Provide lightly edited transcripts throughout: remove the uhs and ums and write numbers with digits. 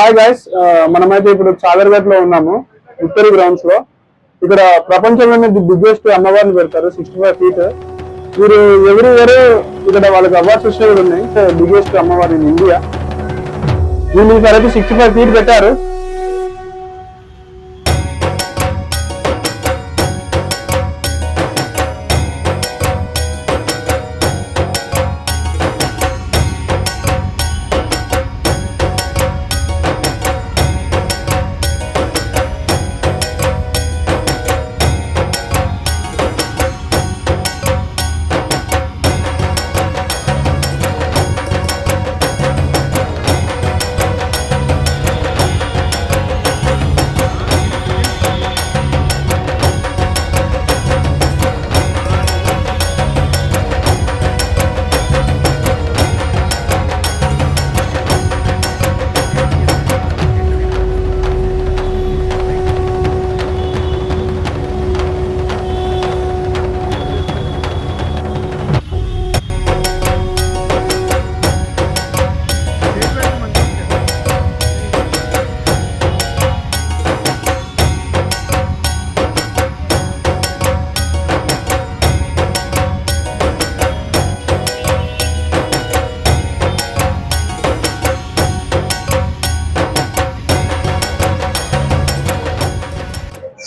Hi guys, మనమైతే ఇప్పుడు చాదర్ఘట్ లో ఉన్నాము, విక్టరీ గ్రౌండ్స్ లో. ఇక్కడ ప్రపంచంలోనే బిగ్గెస్ట్ అమ్మవారిని పెడతారు, 65 feet. మీరు ఎవరి ఇక్కడ వాళ్ళకి అవార్డ్స్ వచ్చేవి ఉన్నాయి. బిగ్గెస్ట్ అమ్మవారి ఇన్ ఇండియా. వీళ్ళు ఈసారి అయితే 65 feet పెట్టారు.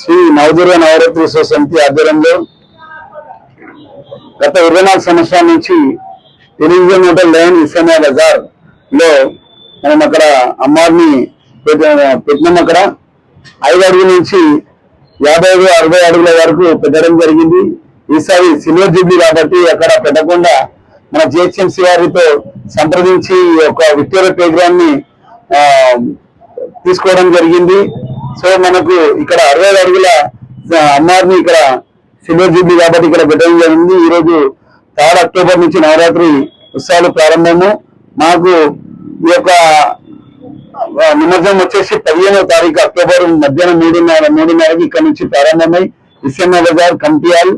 శ్రీ నవదుర్గ నవరాత్రి సమితి ఆధ్వర్యంలో గత 24 సంవత్సరాల నుంచి television hotel line Islamia Bazar లో మనం అక్కడ అమ్మవారిని పెట్టినాం. అక్కడ 5 అడుగుల నుంచి 55-60 అడుగుల వరకు పెట్టడం జరిగింది. ఈసారి సిల్వర్ జూబ్లీ కాబట్టి అక్కడ పెట్టకుండా మన జిహెచ్ఎంసీ వారితో సంప్రదించి ఒక విక్టోరియా ప్రోగ్రామ్ ని తీసుకోవడం జరిగింది. సో మనకు ఇక్కడ 60 అడుగుల అమ్మవారిని ఇక్కడ సిల్వర్ జూబ్లీ కాబట్టి ఇక్కడ పెట్టడం జరిగింది. ఈ రోజు 3 అక్టోబర్ నుంచి నవరాత్రి ఉత్సవాలు ప్రారంభము. మాకు ఈ యొక్క నిమజ్జనం వచ్చేసి 15వ తారీఖు అక్టోబర్ మధ్యాహ్నం 3:30కి ఇక్కడ నుంచి ప్రారంభమై Islamia Bazar, Kampiyal,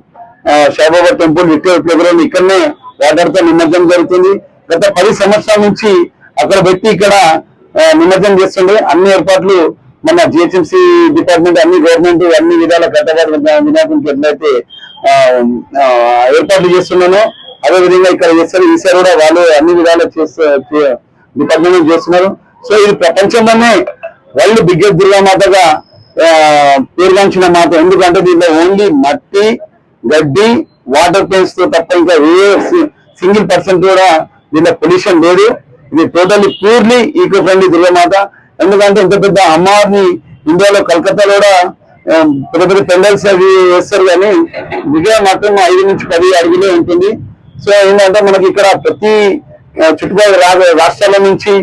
Saibaba temple, Victoria programme ఇక్కడనే వాటర్తో నిమజ్జనం జరుగుతుంది. గత 10 సంవత్సరాల నుంచి అక్కడ పెట్టి ఇక్కడ నిమజ్జనం చేస్తుండే. అన్ని ఏర్పాట్లు మన జిహెచ్ఎంసీ డిపార్ట్మెంట్, అన్ని గవర్నమెంట్ అన్ని విధాల కట్టబాటు వినాయకునికి ఎట్లయితే ఏర్పాట్లు చేస్తున్నానో అదే విధంగా ఇక్కడ చేస్తారు. ఈసారి కూడా వాళ్ళు అన్ని విధాలు డిపార్ట్మెంట్ చేస్తున్నారు. సో ఇది ప్రపంచంలోనే వరల్డ్ బిగ్గెస్ట్ దుర్గామాతగా పేరుగాంచిన మాత. ఎందుకంటే దీంట్లో ఓన్లీ మట్టి, గడ్డి, వాటర్ పెయింట్స్ తో తప్ప ఇంకా ఏ సింగిల్ పర్సెంట్ కూడా దీంట్లో పొల్యూషన్ లేదు. ఇది totally purely eco friendly Durgamata. ఎందుకంటే ఇంత పెద్ద అమ్మవారిని ఇండియాలో కలకత్తాలో కూడా పెద్ద పెద్ద పెండల్స్ అవి వేస్తారు, కానీ విజయ మాత్రం 5 నుంచి 10 అడుగులే ఉంటుంది. సో ఏంటంటే మనకి ఇక్కడ ప్రతి చుట్టుపక్కల రాష్ట్రాల నుంచి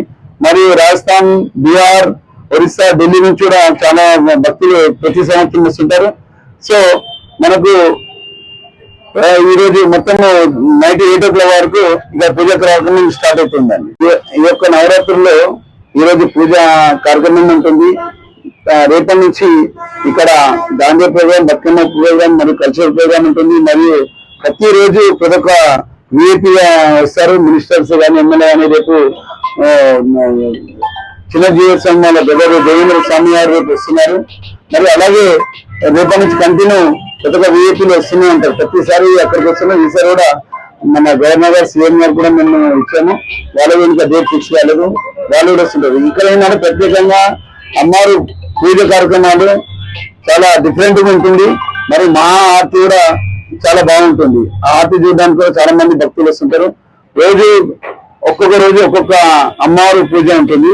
మరియు రాజస్థాన్, బీహార్, ఒరిస్సా, ఢిల్లీ నుంచి కూడా చాలా భక్తులు ప్రతి సంవత్సరం వస్తుంటారు. సో మనకు ఈ రోజు మొత్తం నైట్ 8 o'clock వరకు ఇక పూజా కార్యక్రమం స్టార్ట్ అవుతుందండి. ఈ యొక్క నవరాత్రుల్లో ఈ రోజు పూజ కార్యక్రమం ఉంటుంది. రేపటి నుంచి ఇక్కడ దాండియా ప్రోగ్రామ్, బతుకమ్మ ప్రోగ్రామ్ మరియు కల్చరల్ ప్రోగ్రామ్ ఉంటుంది. మరియు ప్రతిరోజు ప్రతి ఒక్క విఐపీగా వస్తారు, మినిస్టర్స్ కానీ, ఎమ్మెల్యే కానీ. రేపు చిన్న జీవోత్సవం వాళ్ళ బ్రదర్ దేవేంద్ర స్వామి గారు రేపు వస్తున్నారు. మరి అలాగే రేపటి నుంచి కంటిన్యూ ప్రతి ఒక్క విఐపీలు వస్తూనే ఉంటారు. ప్రతిసారి అక్కడికి వస్తున్నాం. ఈసారి కూడా మన గవర్నర్ గారు, సీఎం గారు కూడా మేము ఇచ్చాము. వాళ్ళు ఇంకా డేట్ ఫిక్స్ కాలేదు, వాళ్ళు కూడా వస్తుంటారు. ఇక్కడ ఏంటంటే ప్రత్యేకంగా అమ్మవారు పూజ కార్యక్రమాలు చాలా డిఫరెంట్ గా ఉంటుంది. మరి మా ఆర్తి కూడా చాలా బాగుంటుంది. ఆ ఆర్తి చూడడానికి కూడా చాలా మంది భక్తులు వస్తుంటారు. ఒక్కొక్క రోజు ఒక్కొక్క అమ్మవారు పూజ ఉంటుంది,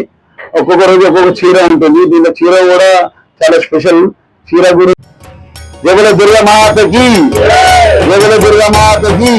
ఒక్కొక్క రోజు ఒక్కొక్క చీర ఉంటుంది. దీంట్లో చీర కూడా చాలా స్పెషల్. చీర కూడా జగల దుర్గా మాతకి, జగల దుర్గా మాతకి.